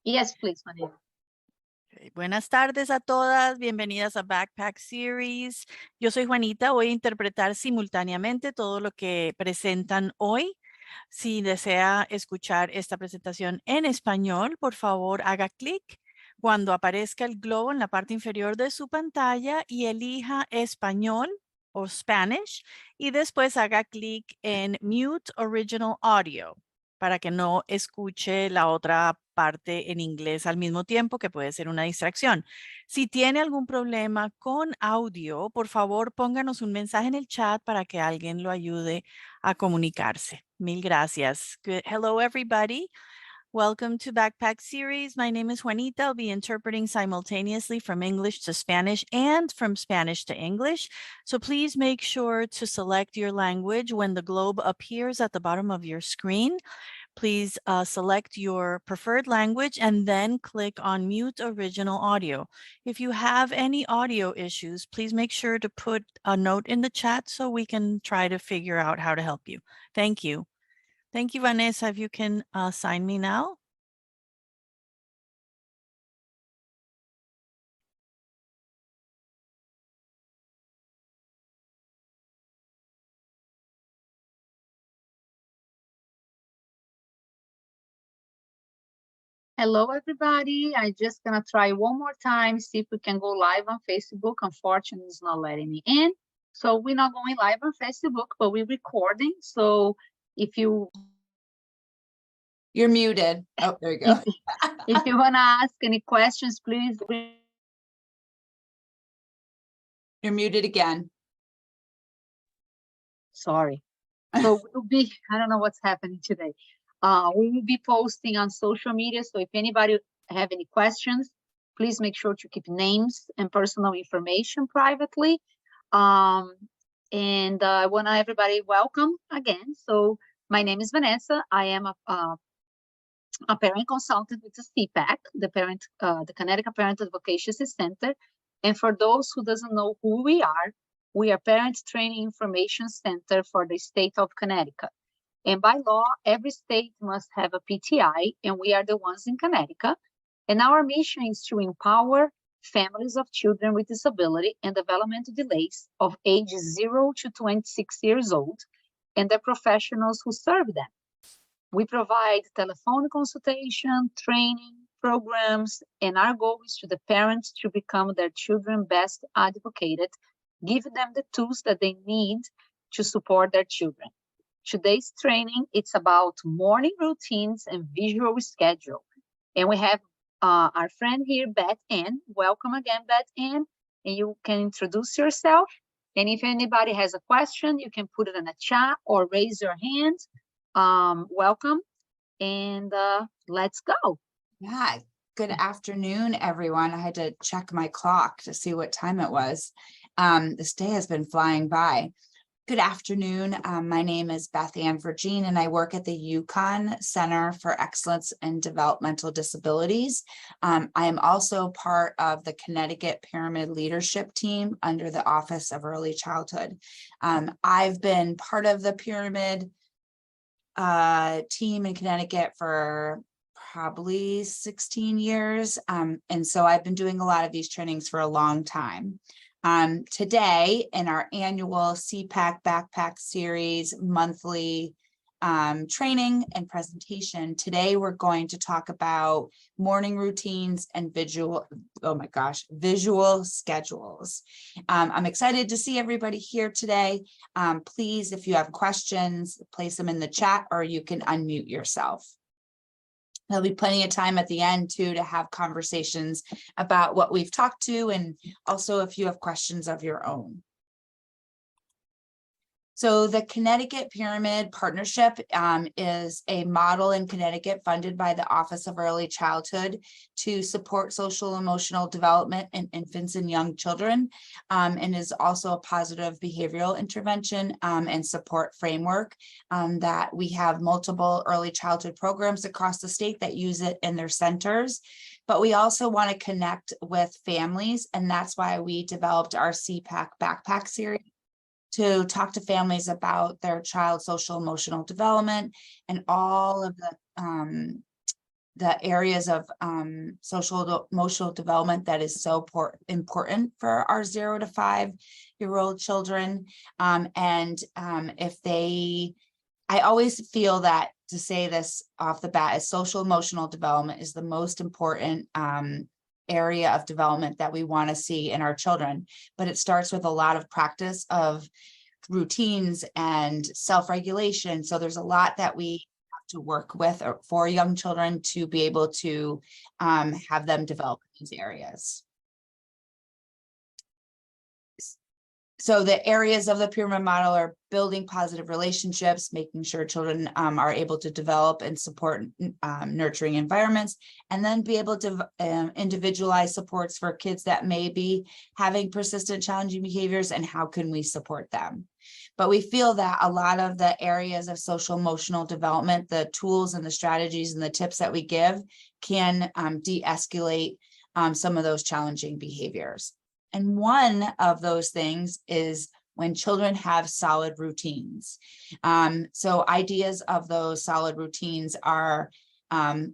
Yes, please, Maria. Okay, buenas tardes a todas, bienvenidas a Backpack Series. Yo soy Juanita, voy a interpretar simultáneamente todo lo que presentan hoy. Si desea escuchar esta presentación en español, por favor haga clic cuando aparezca el globo en la parte inferior de su pantalla y elija español o Spanish y después haga clic en Mute Original Audio para que no escuche la otra parte en inglés al mismo tiempo, que puede ser una distracción. Si tiene algún problema con audio, por favor pónganos un mensaje en el chat para que alguien lo ayude a comunicarse. Mil gracias. Hello, everybody. Welcome to Backpack Series. My name is Juanita. I'll be interpreting simultaneously from English to Spanish and from Spanish to English. So please make sure to select your language when the globe appears at the bottom of your screen. Please select your preferred language and then click on Mute Original Audio. If you have any audio issues, please make sure to put a note in the chat so we can try to figure out how to help you. Thank you. Thank you, Vanessa. If you can sign me now. Hello, everybody. I just gonna try one more time, see if we can go live on Facebook. Unfortunately, it's not letting me in. So we're not going live on Facebook, but we're recording. So if you're muted. Oh, there you go. If you wanna ask any questions, please. You're muted again. Sorry. So we'll be, I don't know what's happening today. We will be posting on social media. So if anybody have any questions, please make sure to keep names and personal information privately. And I want everybody welcome again. So my name is Vanessa. I am a parent consultant with the CPAC, the Connecticut Parent Advocacy Center. And for those who doesn't know who we are Parent Training Information Center for the state of Connecticut. And by law, every state must have a PTI, and we are the ones in Connecticut. And our mission is to empower families of children with disability and developmental delays of ages 0 to 26 years old, and the professionals who serve them. We provide telephone consultation, training, programs, and our goal is to the parents to become their children's best advocate, give them the tools that they need to support their children. Today's training, it's about morning routines and visual schedule. And we have our friend here, Bethanne. Welcome again, Bethanne. And you can introduce yourself. And if anybody has a question, you can put it in the chat or raise your hand. Welcome. And let's go. Yeah. Good afternoon, everyone. I had to check my clock to see what time it was. This day has been flying by. Good afternoon. My name is Bethanne Vergean, and I work at the UConn Center for Excellence in Developmental Disabilities. I am also part of the Connecticut Pyramid Leadership Team under the Office of Early Childhood. I've been part of the Pyramid team in Connecticut for probably 16 years. And so I've been doing a lot of these trainings for a long time. Today in our annual CPAC Backpack Series monthly training and presentation, today we're going to talk about morning routines and visual schedules. I'm excited to see everybody here today. Please, if you have questions, place them in the chat or you can unmute yourself. There'll be plenty of time at the end too to have conversations about what we've talked to, and also if you have questions of your own. So the Connecticut Pyramid Partnership is a model in Connecticut funded by the Office of Early Childhood to support social emotional development in infants and young children, and is also a positive behavioral intervention and support framework that we have multiple early childhood programs across the state that use it in their centers. But we also want to connect with families, and that's why we developed our CPAC Backpack Series, to talk to families about their child's social emotional development and all of the the areas of social emotional development that is so important for our 0 to 5-year-old children. I always feel that, to say this off the bat, is social emotional development is the most important area of development that we want to see in our children. But it starts with a lot of practice of routines and self-regulation. So there's a lot that we have to work with for young children to be able to have them develop these areas. So the areas of the pyramid model are building positive relationships, making sure children are able to develop and support nurturing environments, and then be able to individualize supports for kids that may be having persistent challenging behaviors, and how can we support them. But we feel that a lot of the areas of social emotional development, the tools and the strategies and the tips that we give can de-escalate some of those challenging behaviors. And one of those things is when children have solid routines. So ideas of those solid routines are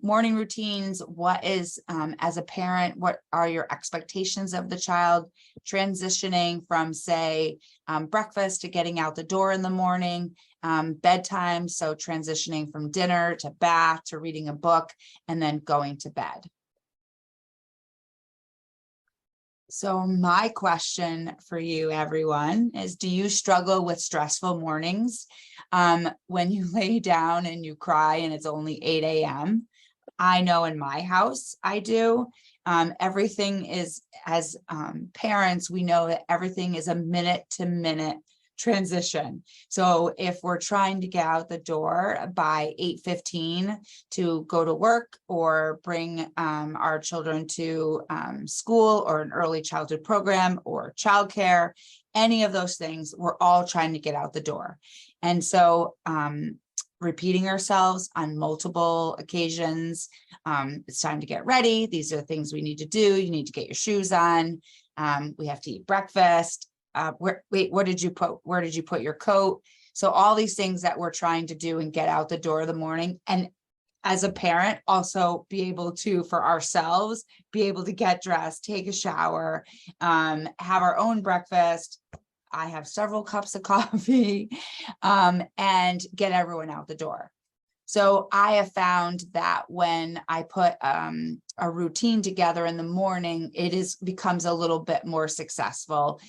morning routines. What is, as a parent, what are your expectations of the child? Transitioning from, say, breakfast to getting out the door in the morning, bedtime. So transitioning from dinner to bath to reading a book, and then going to bed. So my question for you, everyone, is, do you struggle with stressful mornings when you lay down and you cry and it's only 8 a.m.? I know in my house, I do. Everything is, as parents, we know that everything is a minute-to-minute transition. So if we're trying to get out the door by 8:15 to go to work or bring our children to school or an early childhood program or childcare, any of those things, we're all trying to get out the door. And so repeating ourselves on multiple occasions, it's time to get ready. These are the things we need to do. You need to get your shoes on. We have to eat breakfast. Where did you put your coat? So all these things that we're trying to do and get out the door in the morning. And as a parent, also be able to, for ourselves, be able to get dressed, take a shower, have our own breakfast. I have several cups of coffee, and get everyone out the door. So I have found that when I put a routine together in the morning, it becomes a little bit more successful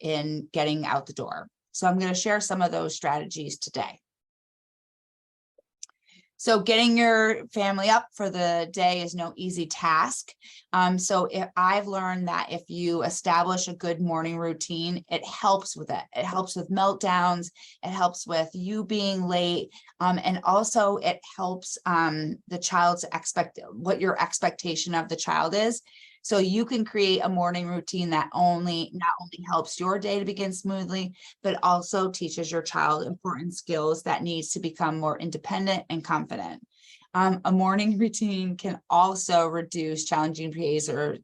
in getting out the door. So I'm going to share some of those strategies today. So getting your family up for the day is no easy task. So I've learned that if you establish a good morning routine, it helps with it. It helps with meltdowns. It helps with you being late. And also it helps the child's what your expectation of the child is. So you can create a morning routine that not only helps your day to begin smoothly, but also teaches your child important skills that needs to become more independent and confident. A morning routine can also reduce challenging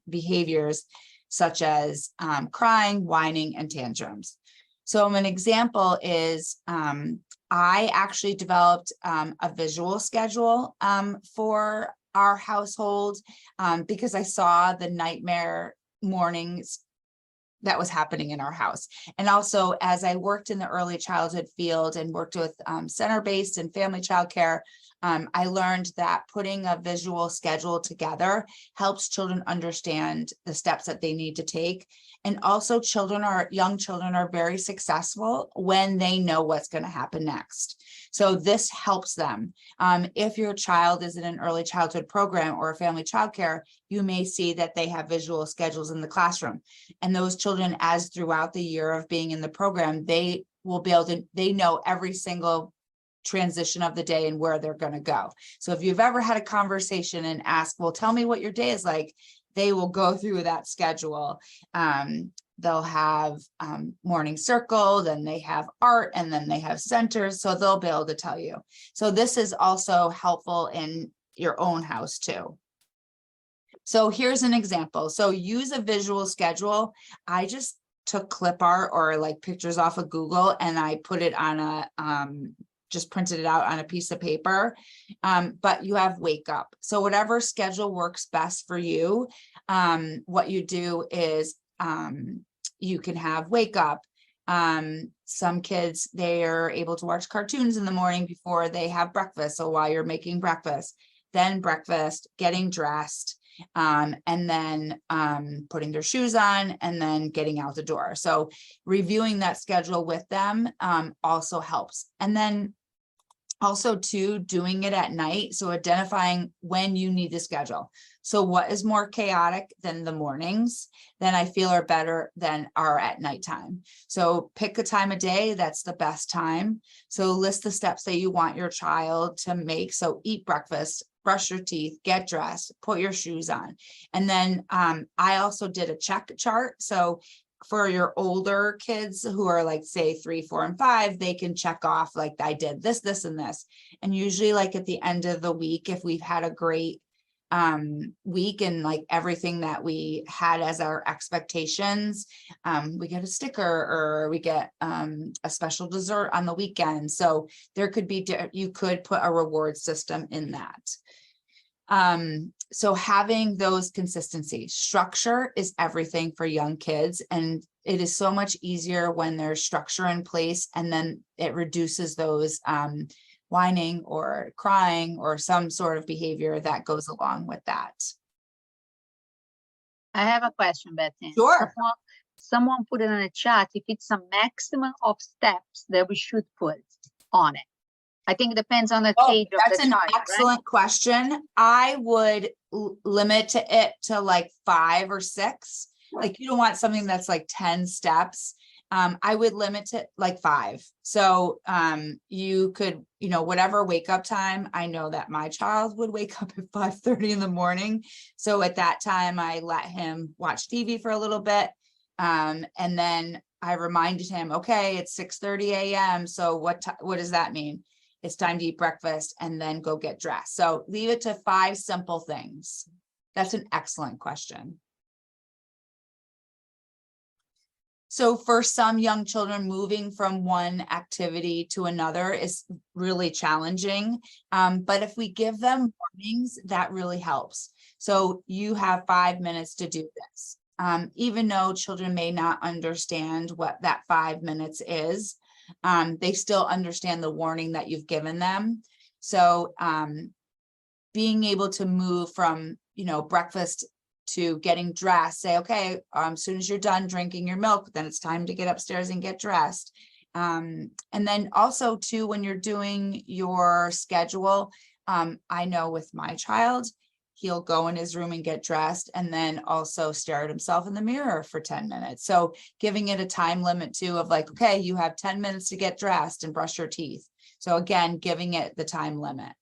behaviors such as crying, whining, and tantrums. So an example is I actually developed a visual schedule for our household because I saw the nightmare mornings that was happening in our house. And also, as I worked in the early childhood field and worked with center-based and family childcare, I learned that putting a visual schedule together helps children understand the steps that they need to take. And also young children are very successful when they know what's going to happen next. So this helps them. If your child is in an early childhood program or a family childcare, you may see that they have visual schedules in the classroom. And those children, as throughout the year of being in the program, they know every single transition of the day and where they're going to go. So if you've ever had a conversation and ask, well, tell me what your day is like, they will go through that schedule. They'll have morning circle, then they have art, and then they have centers. So they'll be able to tell you. So this is also helpful in your own house too. So here's an example. So use a visual schedule. I just took clip art or like pictures off of Google and I put it on a just printed it out on a piece of paper. But you have wake up. So whatever schedule works best for you, what you do is you can have wake up. Some kids, they are able to watch cartoons in the morning before they have breakfast. So while you're making breakfast, then breakfast, getting dressed, and then putting their shoes on and then getting out the door. So reviewing that schedule with them also helps. And then also too, doing it at night. So identifying when you need to schedule. So what is more chaotic than the mornings, then I feel are better than are at nighttime. So pick a time of day that's the best time. So list the steps that you want your child to make. So eat breakfast, brush your teeth, get dressed, put your shoes on. And then I also did a check chart. So for your older kids who are like, say 3, 4, and 5, they can check off like I did this, this, and this. And usually like at the end of the week, if we've had a great week and like everything that we had as our expectations, we get a sticker or we get a special dessert on the weekend. So there could be, you could put a reward system in that. So having those consistency, structure is everything for young kids, and it is so much easier when there's structure in place, and then it reduces those whining or crying or some sort of behavior that goes along with that. I have a question, Bethanne. Sure. Someone put it in the chat if it's a maximum of steps that we should put on it. I think it depends on the age of That's the an child, excellent right? question. I would limit it to like 5 or 6. Like you don't want something that's like 10 steps. I would limit it like 5. So you could, you know, whatever wake up time. I know that my child would wake up at 5:30 in the morning. So at that time, I let him watch TV for a little bit. And then I reminded him, okay, it's 6:30 a.m. So what does that mean? It's time to eat breakfast and then go get dressed. So leave it to 5 simple things. That's an excellent question. So for some young children, moving from one activity to another is really challenging. But if we give them warnings, that really helps. So you have 5 minutes to do this. Even though children may not understand what that 5 minutes is, they still understand the warning that you've given them. So being able to move from, you know, breakfast to getting dressed, say, okay, as soon as you're done drinking your milk, then it's time to get upstairs and get dressed. And then also too, when you're doing your schedule, I know with my child, he'll go in his room and get dressed and then also stare at himself in the mirror for 10 minutes. So giving it a time limit too of like, okay, you have 10 minutes to get dressed and brush your teeth. So again, giving it the time limit.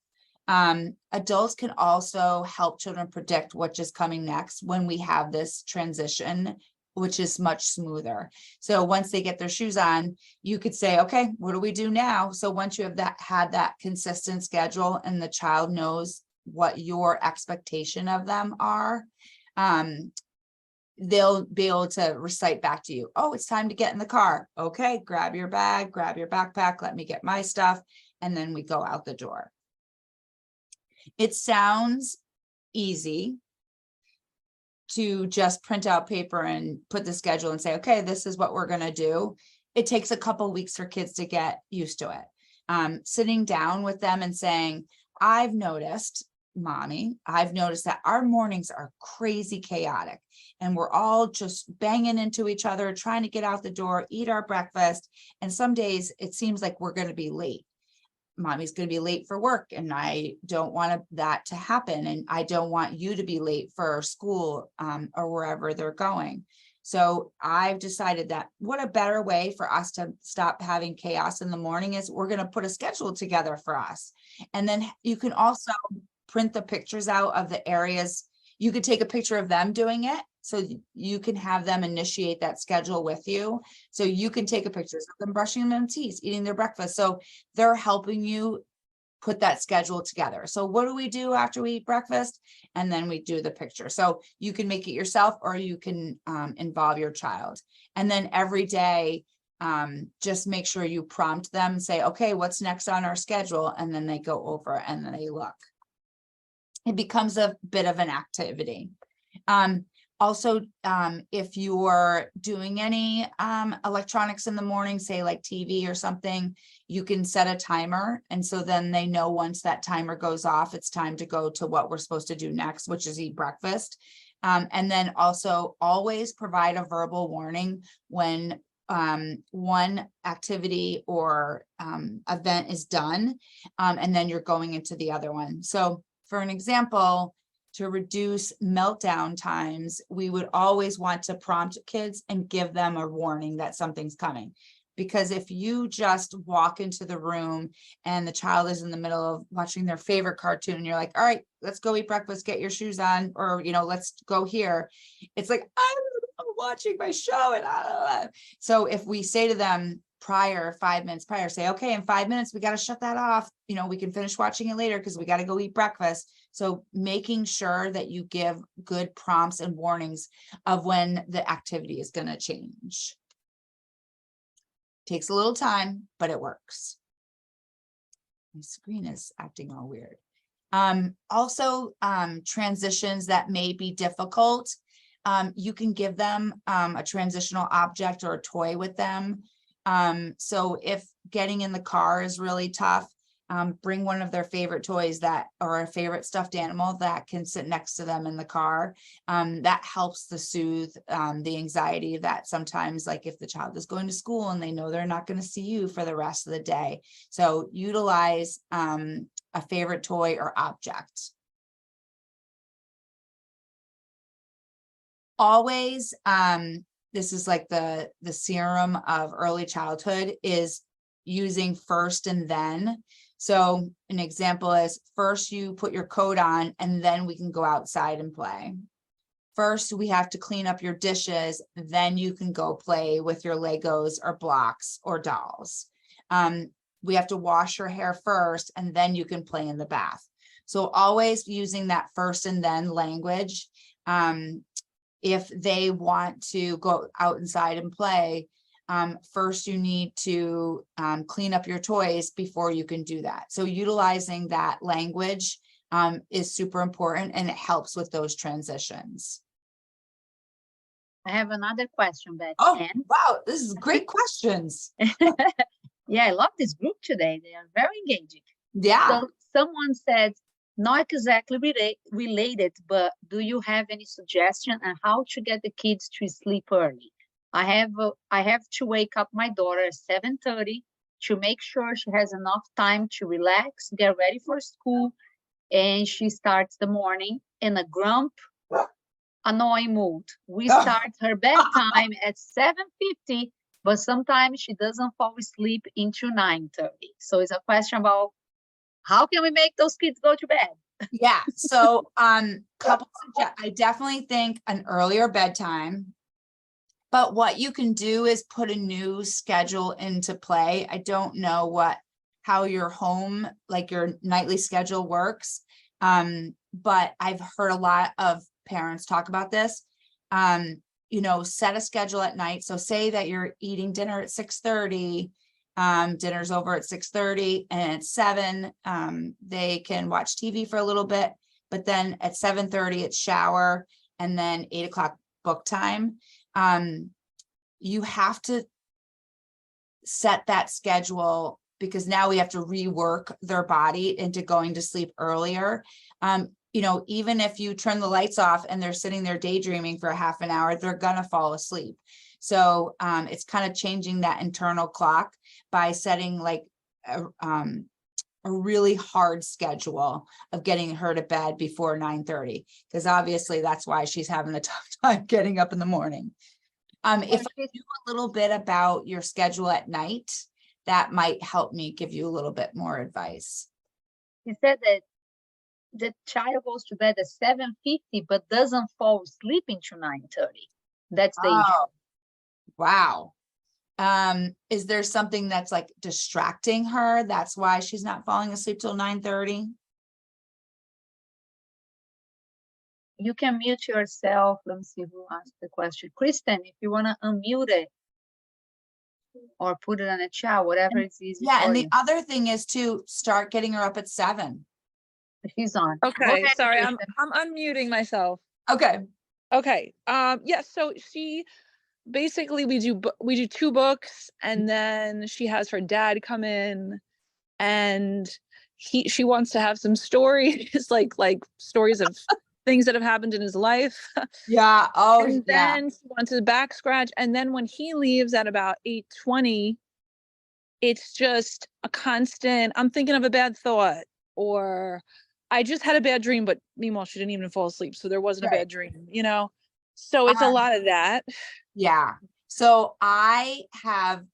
Adults can also help children predict what is coming next when we have this transition, which is much smoother. So once they get their shoes on, you could say, okay, what do we do now? So once you have had that consistent schedule and the child knows what your expectation of them are, they'll be able to recite back to you, oh, it's time to get in the car. Okay, grab your bag, grab your backpack, let me get my stuff. And then we go out the door. It sounds easy to just print out paper and put the schedule and say, okay, this is what we're going to do. It takes a couple weeks for kids to get used to it. Sitting down with them and saying, I've noticed, Mommy, I've noticed that our mornings are crazy chaotic and we're all just banging into each other, trying to get out the door, eat our breakfast. And some days it seems like we're going to be late. Mommy's going to be late for work and I don't want that to happen. And I don't want you to be late for school or wherever they're going. So I've decided that what a better way for us to stop having chaos in the morning is we're going to put a schedule together for us. And then you can also print the pictures out of the areas. You could take a picture of them doing it. So you can have them initiate that schedule with you. So you can take a picture of them brushing their teeth, eating their breakfast. So they're helping you put that schedule together. So what do we do after we eat breakfast? And then we do the picture. So you can make it yourself or you can involve your child. And then every day, just make sure you prompt them, say, okay, what's next on our schedule? And then they go over and then they look. It becomes a bit of an activity. Also, if you're doing any electronics in the morning, say like TV or something, you can set a timer. And so then they know once that timer goes off, it's time to go to what we're supposed to do next, which is eat breakfast. And then also always provide a verbal warning when one activity or event is done, and then you're going into the other one. So for an example, to reduce meltdown times, we would always want to prompt kids and give them a warning that something's coming. Because if you just walk into the room and the child is in the middle of watching their favorite cartoon and you're like, all right, let's go eat breakfast, get your shoes on, or, you know, let's go here. It's like, I'm watching my show. And so if we say to them 5 minutes prior, say, okay, in 5 minutes, we got to shut that off. You know, we can finish watching it later because we got to go eat breakfast. So making sure that you give good prompts and warnings of when the activity is going to change. Takes a little time, but it works. My screen is acting all weird. Also, transitions that may be difficult. You can give them a transitional object or a toy with them. So if getting in the car is really tough, bring one of their favorite toys that, or a favorite stuffed animal that can sit next to them in the car. That helps to soothe the anxiety that sometimes, like if the child is going to school and they know they're not going to see you for the rest of the day. So utilize a favorite toy or object. Always, this is like the serum of early childhood, is using first and then. So an example is, first you put your coat on and then we can go outside and play. First, we have to clean up your dishes, then you can go play with your Legos or blocks or dolls. We have to wash your hair first and then you can play in the bath. So always using that first and then language. If they want to go out inside and play, first you need to clean up your toys before you can do that. So utilizing that language is super important, and it helps with those transitions. I have another question, Bethanne. Oh, wow, this is great questions. Yeah, I love this group today. They are very engaging. Yeah. So someone said, not exactly related, but do you have any suggestion on how to get the kids to sleep early? I have to wake up my daughter at 7:30 to make sure she has enough time to relax, get ready for school, and she starts the morning in a grump, annoying mood. We start her bedtime at 7:50, but sometimes she doesn't fall asleep into 9:30. So it's a question about how can we make those kids go to bed? Yeah. So I definitely think an earlier bedtime. But what you can do is put a new schedule into play. I don't know how your home, like your nightly schedule works. But I've heard a lot of parents talk about this. You know, set a schedule at night. So say that you're eating dinner at 6:30, dinner's over at 6:30, and at 7, they can watch TV for a little bit, but then at 7:30 it's shower, and then 8 o'clock book time. You have to set that schedule, because now we have to rework their body into going to sleep earlier. You know, even if you turn the lights off and they're sitting there daydreaming for a half an hour, they're gonna fall asleep. So it's kind of changing that internal clock by setting like a really hard schedule of getting her to bed before 9:30, because obviously that's why she's having a tough time getting up in the morning. If I do a little bit about your schedule at night, that might help me give you a little bit more advice. He said that the child goes to bed at 7:50, but doesn't fall asleep into 9:30. That's the issue. Wow. Is there something that's like distracting her? That's why she's not falling asleep till 9:30? You can mute yourself. Let me see who asked the question. Kristen, if you want to unmute it. or put it on a chat, whatever is easy Yeah, for and the you. other thing is to start getting her up at 7. She's on. Go Okay, ahead, sorry, Kristen. I'm unmuting myself. Okay. Okay, yes, so she basically we do 2 books, and then she has her dad come in, and she wants to have some stories, like stories of things that have happened in his life. Yeah. Oh, And yeah. then she wants to back scratch, and then when he leaves at about 8:20, it's just a constant, I'm thinking of a bad thought, or I just had a bad dream, but meanwhile she didn't even fall asleep, so there wasn't a Right. bad dream, you know? So it's a Um, lot of that. Yeah. So I have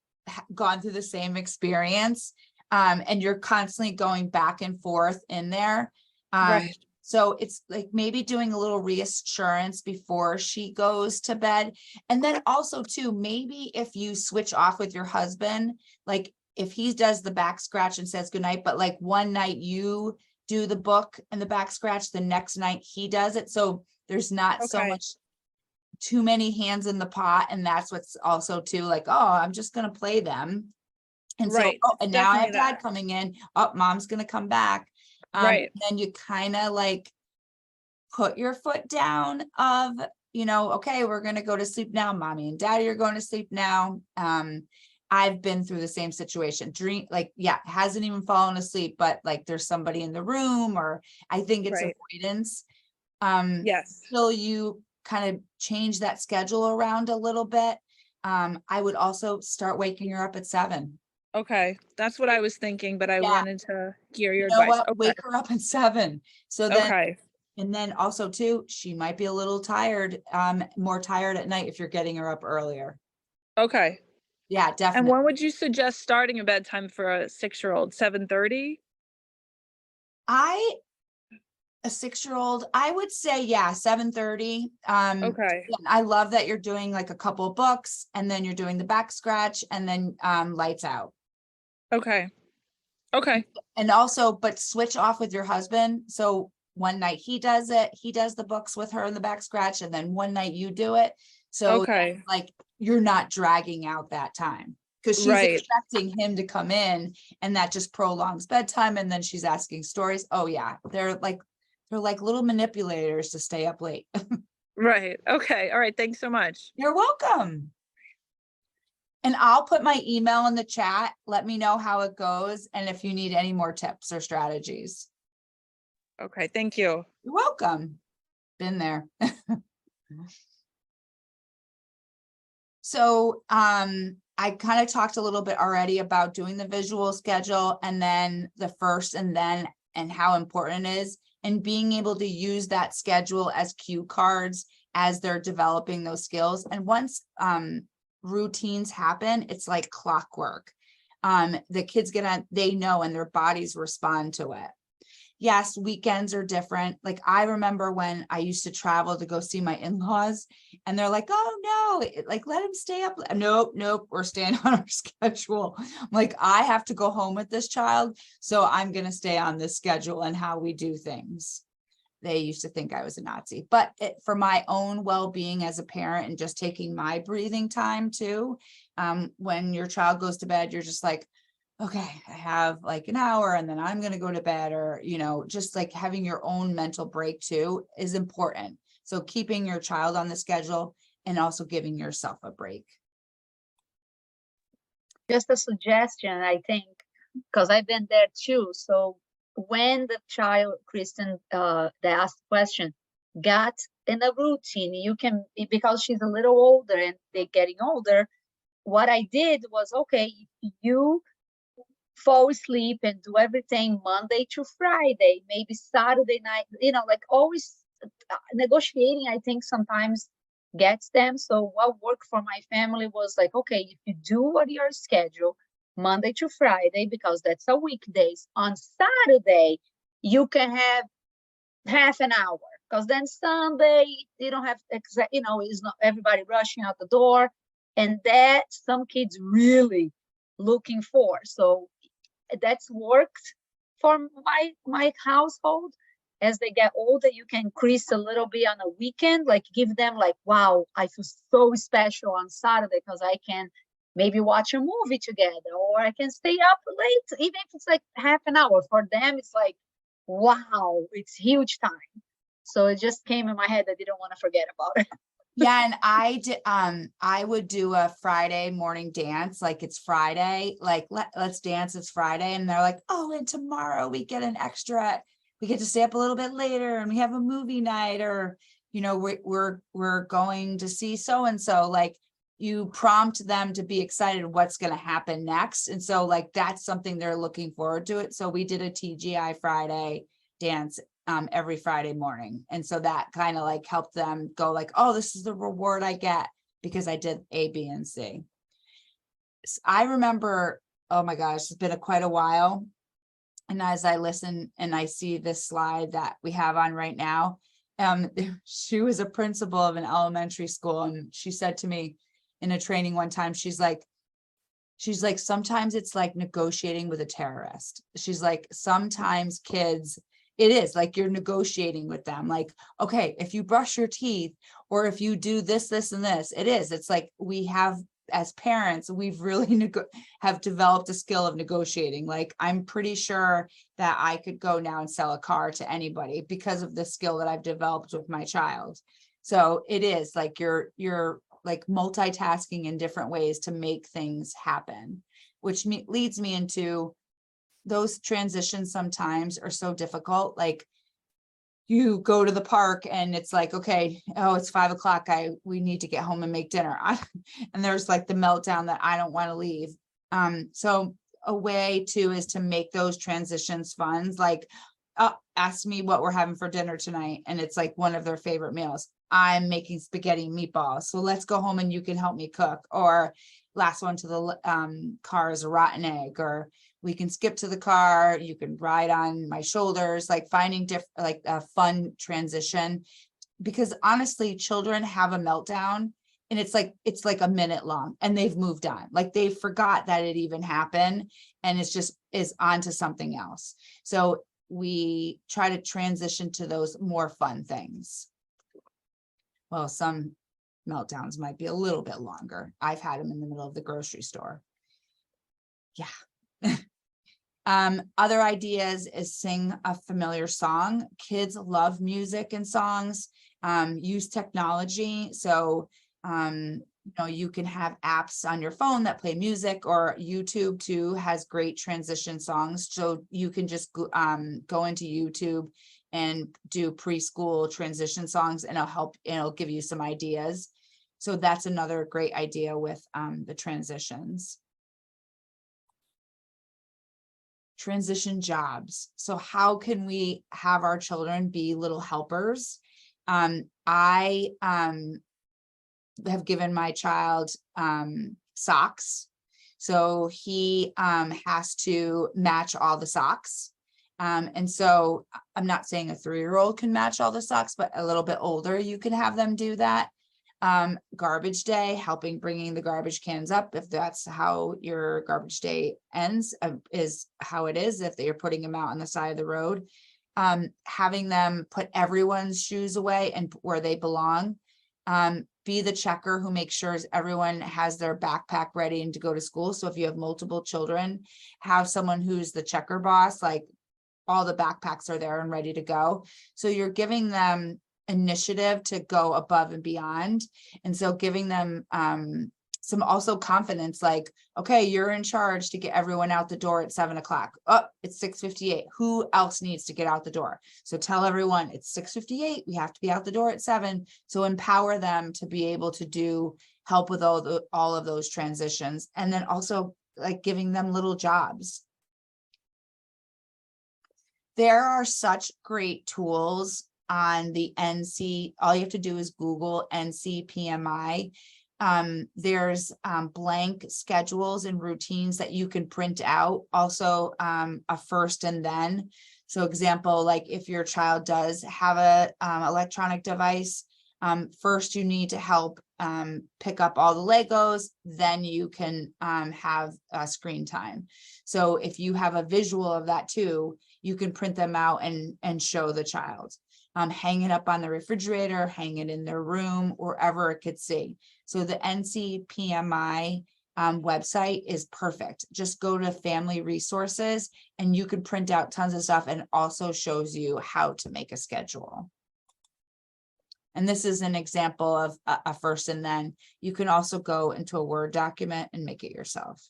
gone through the same experience. And you're constantly going back and forth in there. Right. So it's like maybe doing a little reassurance before she goes to bed. And then also too, maybe if you switch off with your husband, like if he does the back scratch and says goodnight, but like one night you do the book and the back scratch, the next night he does it. So there's not so Okay. much too many hands in the pot. And that's what's also too like, oh, I'm just gonna play them. And so, Right, oh, it's and now I have definitely dad that. coming in. Oh, mom's gonna come back. Right. Then you kind of like put your foot down of, okay, we're gonna go to sleep now. Mommy and daddy are going to sleep now. I've been through the same situation. Dream, like, yeah, hasn't even fallen asleep, but like there's somebody in the room, or I think it's Right. avoidance. Yes. Till you kind of change that schedule around a little bit. I would also start waking her up at 7. Okay, that's what I was thinking, but I Yeah. wanted to hear You your know advice. what? Okay. Wake her up at 7. So then, Okay. and then also too, she might be a little tired, more tired at night if you're getting her up earlier. Okay. Yeah, And definitely. when would you suggest starting a bedtime for a 6-year-old? 7:30? A 6-year-old, I would say, yeah, 7:30. Okay. Yeah, I love that you're doing like a couple of books and then you're doing the back scratch and then lights out. Okay. Okay. And also, but switch off with your husband. So one night he does it, he does the books with her in the back scratch, and then one night you do it. So Okay. like you're not dragging out that time, because she's Right. expecting him to come in and that just prolongs bedtime. And then she's asking stories. Oh yeah, they're like little manipulators to stay up late. Right. Okay. All right. Thanks so much. You're welcome. And I'll put my email in the chat. Let me know how it goes and if you need any more tips or strategies. Okay. Thank you. You're welcome. Been there. So I kind of talked a little bit already about doing the visual schedule and then the first and then, and how important it is, and being able to use that schedule as cue cards as they're developing those skills. And once routines happen, it's like clockwork. The kids they know, and their bodies respond to it. Yes, weekends are different. Like I remember when I used to travel to go see my in-laws, and they're like, oh no, like let him stay up. Nope, we're staying on our schedule. I'm like, I have to go home with this child, so I'm gonna stay on this schedule and how we do things. They used to think I was a Nazi, but for my own well-being as a parent and just taking my breathing time too. When your child goes to bed, you're just like, okay, I have like an hour and then I'm going to go to bed, or, just like having your own mental break too is important. So keeping your child on the schedule and also giving yourself a break. Just a suggestion, I think, because I've been there too. So when the child, Kristen, they asked the question, got in a routine, you can, because she's a little older and they're getting older, what I did was, okay, you fall asleep and do everything Monday to Friday, maybe Saturday night, like always negotiating, I think sometimes gets them. So what worked for my family was like, okay, if you do what your schedule Monday to Friday, because that's a weekdays, on Saturday, you can have half an hour, because then Sunday, you don't have, it's not everybody rushing out the door. And that some kids really looking for. So that's worked for my household. As they get older, you can increase a little bit on a weekend, like give them like, wow, I feel so special on Saturday because I can maybe watch a movie together, or I can stay up late, even if it's like half an hour. For them, it's like, wow, it's huge time. So it just came in my head. I didn't want to forget about it. Yeah, and I would do a Friday morning dance, like it's Friday, like let's dance, it's Friday. And they're like, oh, and tomorrow we get an extra, we get to stay up a little bit later and we have a movie night, or, you know, we're going to see so-and-so. Like, you prompt them to be excited what's going to happen next. And so like, that's something they're looking forward to it. So we did a TGI Friday dance every Friday morning. And so that kind of like helped them go like, oh, this is the reward I get because I did A, B, and C. I remember, oh my gosh, it's been quite a while. And as I listen and I see this slide that we have on right now, she was a principal of an elementary school. And she said to me in a training one time, she's like, sometimes it's like negotiating with a terrorist. She's like, sometimes kids, it is like you're negotiating with them. Like, okay, if you brush your teeth, or if you do this, this, and this, it's like we have, as parents, we've really have developed a skill of negotiating. Like, I'm pretty sure that I could go now and sell a car to anybody because of the skill that I've developed with my child. So it is like you're like multitasking in different ways to make things happen, which leads me into those transitions sometimes are so difficult. Like, you go to the park and it's like, okay, oh, it's 5 o'clock. We need to get home and make dinner. And there's like the meltdown that I don't want to leave. So a way too is to make those transitions fun. Like, ask me what we're having for dinner tonight. And it's like one of their favorite meals. I'm making spaghetti and meatballs. So let's go home and you can help me cook. Or last one to the car is a rotten egg, or we can skip to the car, you can ride on my shoulders, like finding like a fun transition. Because honestly, children have a meltdown and it's like a minute long and they've moved on. Like, they forgot that it even happened, and it's just is on to something else. So we try to transition to those more fun things. Well, some meltdowns might be a little bit longer. I've had them in the middle of the grocery store. Yeah. Other ideas is sing a familiar song. Kids love music and songs. Use technology. So, you know, you can have apps on your phone that play music, or YouTube too has great transition songs. So you can just go into YouTube and do preschool transition songs, and it'll give you some ideas. So that's another great idea with the transitions. Transition jobs. So how can we have our children be little helpers? I have given my child socks. So he has to match all the socks. And so I'm not saying a 3-year-old can match all the socks, but a little bit older, you can have them do that. Garbage day, helping bringing the garbage cans up, if that's how your garbage day ends, is how it is, if they're putting them out on the side of the road. Having them put everyone's shoes away and where they belong. Be the checker who makes sure everyone has their backpack ready and to go to school. So if you have multiple children, have someone who's the checker boss, like all the backpacks are there and ready to go. So you're giving them initiative to go above and beyond. And so giving them some also confidence, like, okay, you're in charge to get everyone out the door at 7 o'clock. Oh, it's 6:58. Who else needs to get out the door? So tell everyone it's 6:58. We have to be out the door at 7. So empower them to be able to help with all of those transitions. And then also like giving them little jobs. There are such great tools on the NC. All you have to do is Google NCPMI. There's blank schedules and routines that you can print out. Also, a first and then. So example, like if your child does have a electronic device, first you need to help pick up all the Legos, then you can have screen time. So if you have a visual of that too, you can print them out and show the child. Hang it up on the refrigerator, hang it in their room, wherever it could see. So the NCPMI website is perfect. Just go to family resources and you can print out tons of stuff, and it also shows you how to make a schedule. And this is an example of a first and then. You can also go into a Word document and make it yourself.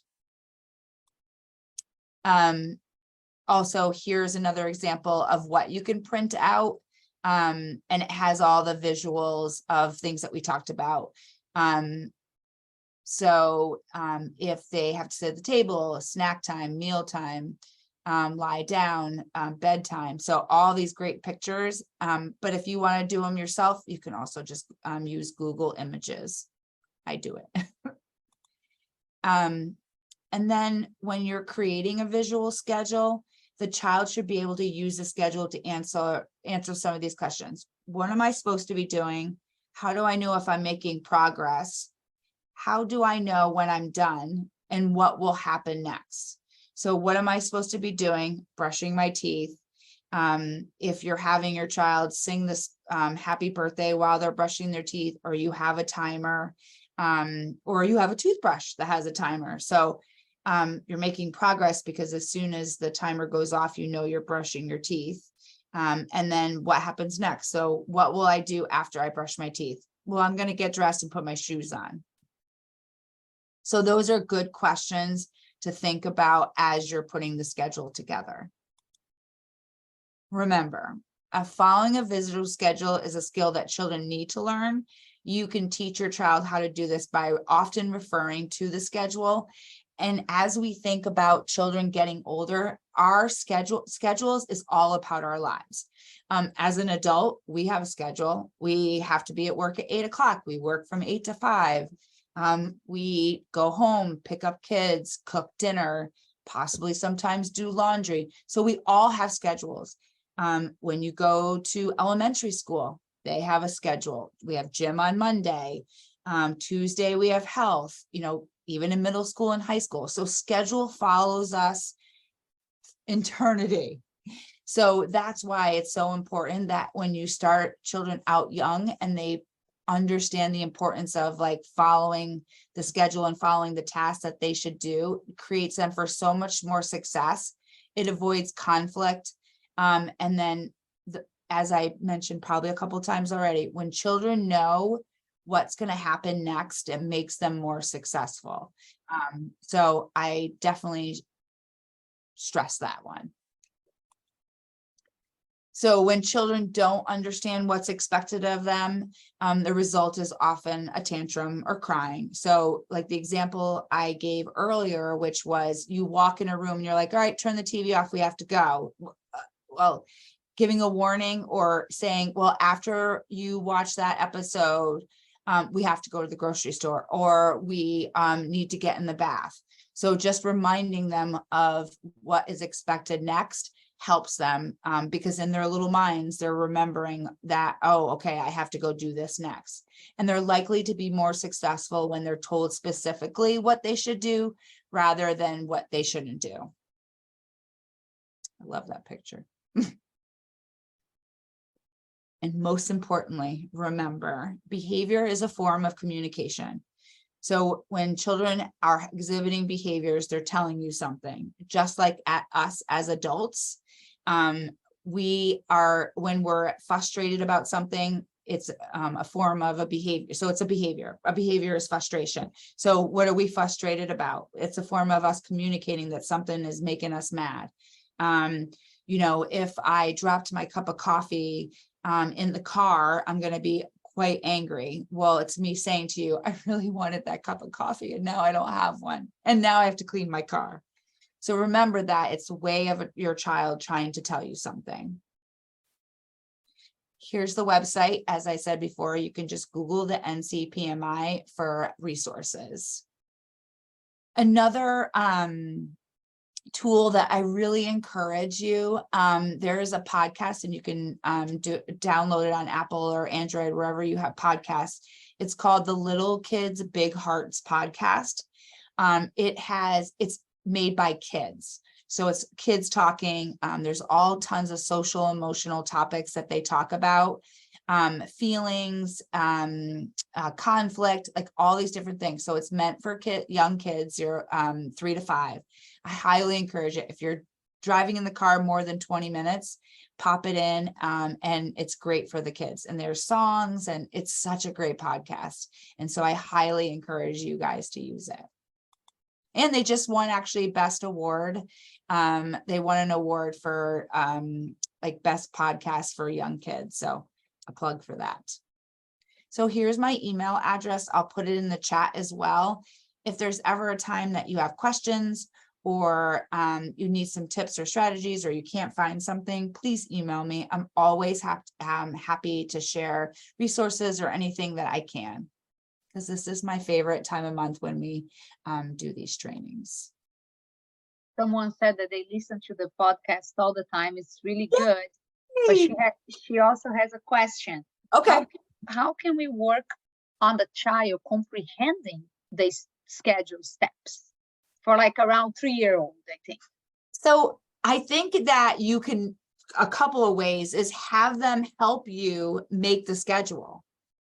Also, here's another example of what you can print out. And it has all the visuals of things that we talked about. If they have to sit at the table, snack time, meal time, lie down, bedtime. So all these great pictures. But if you want to do them yourself, you can also just use Google Images. I do it. And then when you're creating a visual schedule, the child should be able to use the schedule to answer some of these questions. What am I supposed to be doing? How do I know if I'm making progress? How do I know when I'm done? And what will happen next? So what am I supposed to be doing? Brushing my teeth. If you're having your child sing this happy birthday while they're brushing their teeth, or you have a timer, or you have a toothbrush that has a timer. So you're making progress because as soon as the timer goes off, you know you're brushing your teeth. And then what happens next? So what will I do after I brush my teeth? Well, I'm going to get dressed and put my shoes on. So those are good questions to think about as you're putting the schedule together. Remember, following a visual schedule is a skill that children need to learn. You can teach your child how to do this by often referring to the schedule. And as we think about children getting older, our schedules is all about our lives. As an adult, we have a schedule. We have to be at work at 8 o'clock. We work from 8 to 5. We go home, pick up kids, cook dinner, possibly sometimes do laundry. So we all have schedules. When you go to elementary school, they have a schedule. We have gym on Monday. Tuesday, we have health, even in middle school and high school. So schedule follows us eternity. So that's why it's so important that when you start children out young and they understand the importance of following the schedule and following the tasks that they should do, it creates them for so much more success. It avoids conflict. And then as I mentioned probably a couple of times already, when children know what's going to happen next, it makes them more successful. So I definitely stress that one. So when children don't understand what's expected of them, the result is often a tantrum or crying. So like the example I gave earlier, which was you walk in a room and you're like, all right, turn the TV off, we have to go. Well, giving a warning or saying, well, after you watch that episode, we have to go to the grocery store, or we need to get in the bath. So just reminding them of what is expected next helps them, because in their little minds, they're remembering that, oh, okay, I have to go do this next. And they're likely to be more successful when they're told specifically what they should do rather than what they shouldn't do. I love that picture. And most importantly, remember, behavior is a form of communication. So when children are exhibiting behaviors, they're telling you something, just like at us as adults. When we're frustrated about something, it's a form of a behavior. So it's a behavior. A behavior is frustration. So what are we frustrated about? It's a form of us communicating that something is making us mad. If I dropped my cup of coffee in the car, I'm going to be quite angry. Well, it's me saying to you, I really wanted that cup of coffee and now I don't have one. And now I have to clean my car. So remember that it's a way of your child trying to tell you something. Here's the website. As I said before, you can just Google the NCPMI for resources. Another tool that I really encourage you, there is a podcast and you can download it on Apple or Android, wherever you have podcasts. It's called the Little Kids Big Hearts podcast. It's made by kids. So it's kids talking. There's all tons of social, emotional topics that they talk about. feelings, conflict, like all these different things. So it's meant for young kids, 3 to 5. I highly encourage it. If you're driving in the car more than 20 minutes, pop it in, and it's great for the kids. And there's songs, and it's such a great podcast. And so I highly encourage you guys to use it. And they just won actually best award. They won an award for like best podcast for young kids. So a plug for that. So here's my email address. I'll put it in the chat as well. If there's ever a time that you have questions, or you need some tips or strategies, or you can't find something, please email me. I'm always happy to share resources or anything that I can, because this is my favorite time of month when we do these trainings. Someone said that they listen to the podcast all the time. It's really good. But she also has a question. Okay. How can we work on the child comprehending these schedule steps for like around 3-year-old, I think? So I think that you can, a couple of ways is have them help you make the schedule.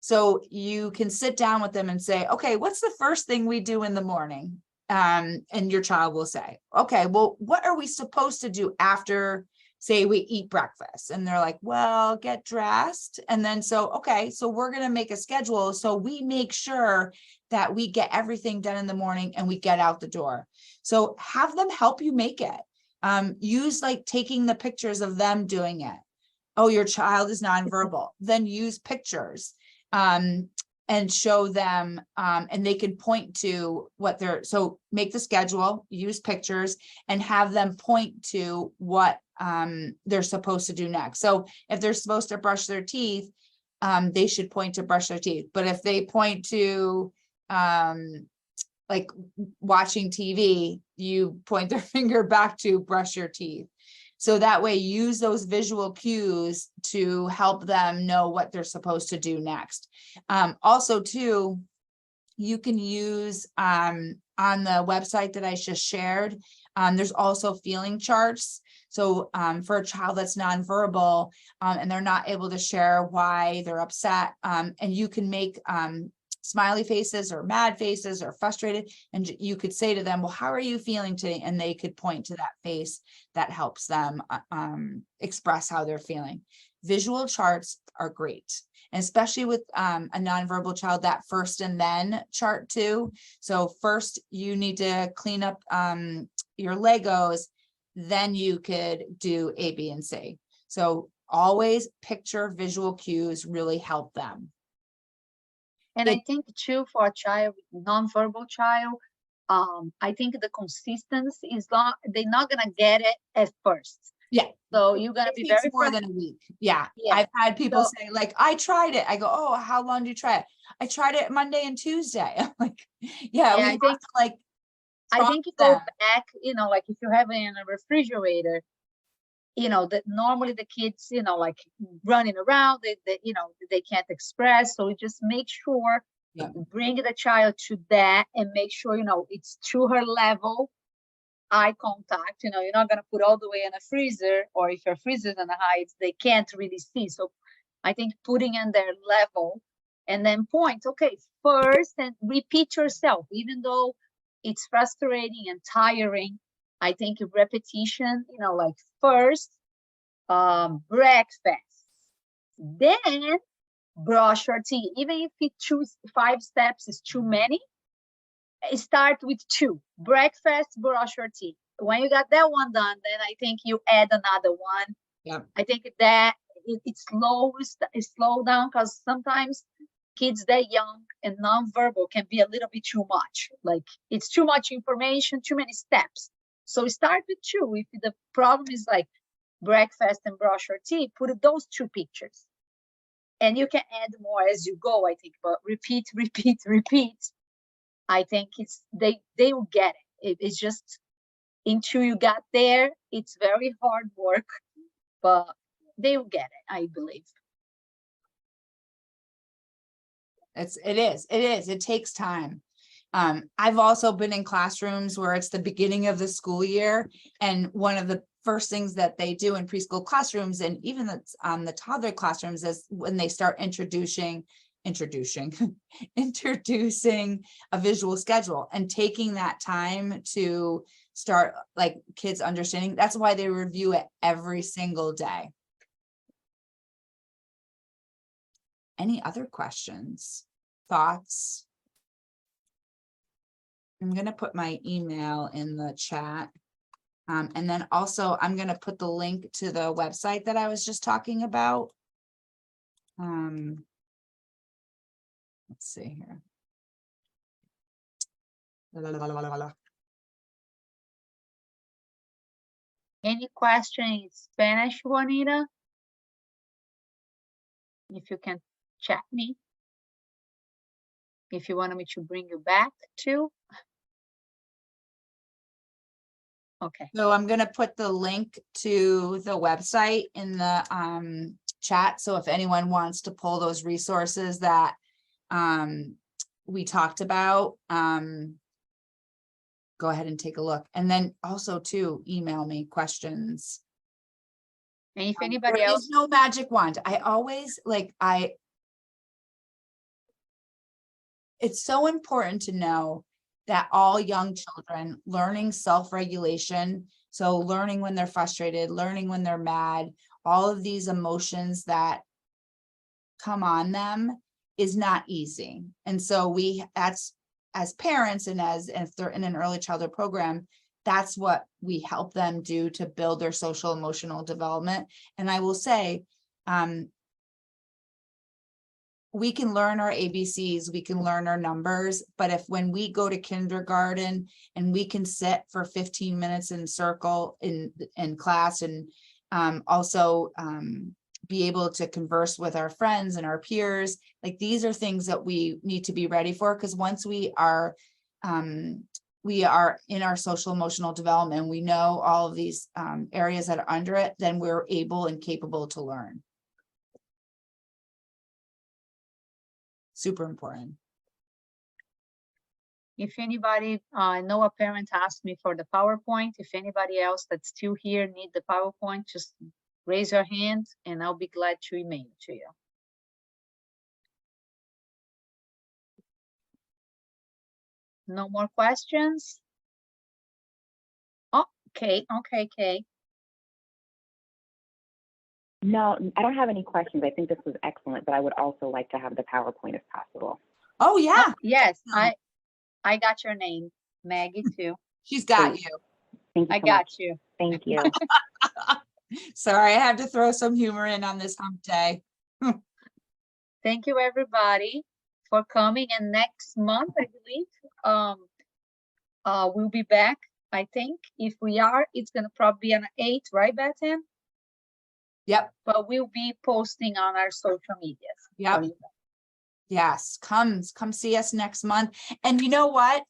So you can sit down with them and say, okay, what's the first thing we do in the morning? And your child will say, okay, well, what are we supposed to do after, say, we eat breakfast? And they're like, well, get dressed. And then, okay, so we're going to make a schedule. So we make sure that we get everything done in the morning and we get out the door. So have them help you make it. Use like taking the pictures of them doing it. Oh, your child is nonverbal. Then use pictures. And show them, and they can point to what so make the schedule, use pictures, and have them point to what they're supposed to do next. So if they're supposed to brush their teeth, they should point to brush their teeth. But if they point to like watching TV, you point their finger back to brush your teeth. So that way, use those visual cues to help them know what they're supposed to do next. Also, too, you can use on the website that I just shared, there's also feeling charts. So for a child that's nonverbal and they're not able to share why they're upset, and you can make smiley faces or mad faces or frustrated, and you could say to them, well, how are you feeling today? And they could point to that face that helps them express how they're feeling. Visual charts are great, and especially with a nonverbal child, that first and then chart too. So first you need to clean up your Legos, then you could do A, B, and C. So always picture visual cues really help them. And I think too, for a child, nonverbal child, I think the consistency is they're not gonna get it at first. Yeah. So you're gonna be very more than a week. Yeah. I've had people say, like, I tried it. I go, oh, how long did you try it? I tried it Monday and Tuesday. I'm like, yeah, we have to like. I think it goes back, like if you have it in a refrigerator, that normally the kids, like running around, they can't express. So we just make sure, bring the child to that and make sure, it's to her level, eye contact. You're not going to put all the way in a freezer, or if your freezer is in the heights, they can't really see. So I think putting in their level and then point, okay, first, and repeat yourself, even though it's frustrating and tiring. I think repetition, like first, breakfast, then brush your teeth. Even if you choose 5 steps is too many, start with 2. Breakfast, brush your teeth. When you got that one done, then I think you add another one. Yeah. I think that it slow down, because sometimes kids that young and nonverbal can be a little bit too much. Like it's too much information, too many steps. So start with 2. If the problem is like breakfast and brush your teeth, put those 2 pictures. And you can add more as you go, I think, but repeat. I think they will get it. It's just until you got there, it's very hard work, but they will get it, I believe. It is. It takes time. I've also been in classrooms where it's the beginning of the school year, and one of the first things that they do in preschool classrooms, and even the toddler classrooms, is when they start introducing a visual schedule and taking that time to start like kids understanding. That's why they review it every single day. Any other questions, thoughts? I'm going to put my email in the chat. And then also I'm going to put the link to the website that I was just talking about. Let's see here. Any question in Spanish, Juanita? If you can chat me. If you wanted me to bring you back too. Okay. So I'm going to put the link to the website in the chat. So if anyone wants to pull those resources that we talked about, go ahead and take a look. And then also too, email me questions. And if anybody There else, is no magic wand. I always it's so important to know that all young children learning self-regulation, so learning when they're frustrated, learning when they're mad, all of these emotions that come on them is not easy. And so that's as parents and if they're in an early childhood program, that's what we help them do to build their social emotional development. And I will say, we can learn our ABCs, we can learn our numbers, but when we go to kindergarten and we can sit for 15 minutes in circle in class, and also be able to converse with our friends and our peers, like these are things that we need to be ready for, because once we are in our social emotional development, we know all of these areas that are under it, then we're able and capable to learn. Super important. if anybody, I know a parent asked me for the PowerPoint. If anybody else that's still here need the PowerPoint, just raise your hand and I'll be glad to email it to you. No more questions? Oh, Kay. Okay, Kay. No, I don't have any questions. I think this was excellent, but I would also like to have the PowerPoint if possible. Oh yeah. Oh, yes, I got your name, Maggie too. She's got you. Thank you I so got much. you. Thank you. Sorry, I had to throw some humor in on this hump day. Thank you everybody for coming, and next month I believe we'll be back. I think if we are, it's gonna probably be on 8, right, Bethanne? Yep. But we'll be posting on our social medias. Yep. Yes, come see us next month. And you know what?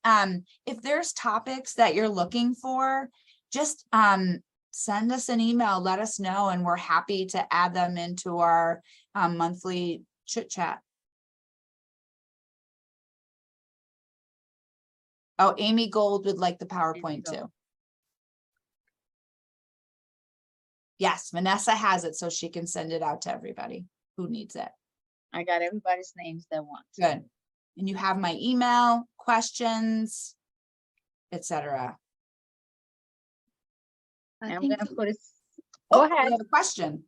If there's topics that you're looking for, just send us an email, let us know, and we're happy to add them into our monthly chit chat. Oh, Amy Gold would like the PowerPoint too. Yes, Vanessa has it, so she can send it out to everybody who needs it. I got everybody's names that want. Good. And you have my email, questions, etc. I'm gonna put it. Go ahead. You have a question.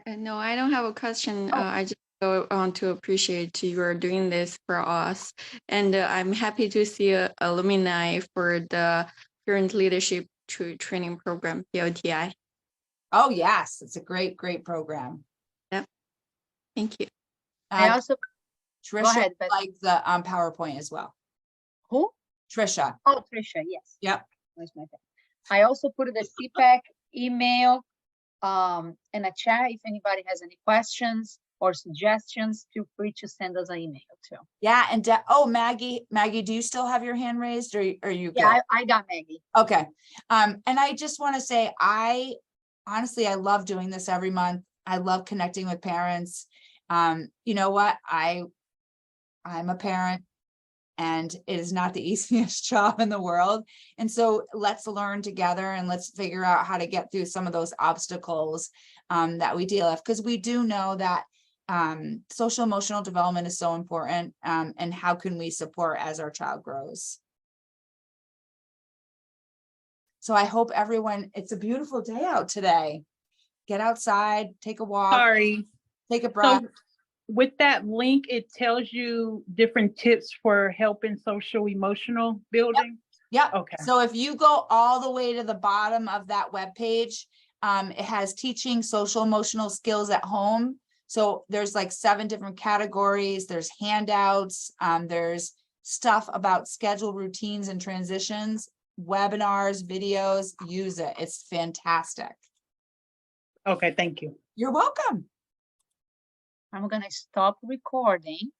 No, I don't have a question. I just want to appreciate you are doing this for us. And I'm happy to see alumni for the Parent Leadership Training Program, PLTI. Oh, yes. It's a great program. Yep. Thank you. I also, Trisha go ahead, likes the PowerPoint as well. who? Trisha. Oh, Trisha, yes. Yep. Where's my pen? I also put the CPAC email in a chat. If anybody has any questions or suggestions, feel free to send us an email too. Yeah, and Maggie, do you still have your hand raised, or are you good? Yeah, I got Maggie. Okay. And I just want to say, honestly, I love doing this every month. I love connecting with parents. You know what? I'm a parent, and it is not the easiest job in the world. And so let's learn together and let's figure out how to get through some of those obstacles that we deal with, because we do know that social emotional development is so important, and how can we support as our child grows. So I hope everyone, it's a beautiful day out today. Get outside, take a walk, Sorry. take a breath. So with that link, it tells you different tips for helping social emotional building. Yep. Okay. So if you go all the way to the bottom of that webpage, it has teaching social emotional skills at home. So there's like 7 different categories. There's handouts. There's stuff about schedule routines and transitions, webinars, videos. Use it. It's fantastic. Okay, thank you. You're welcome. I'm gonna stop recording.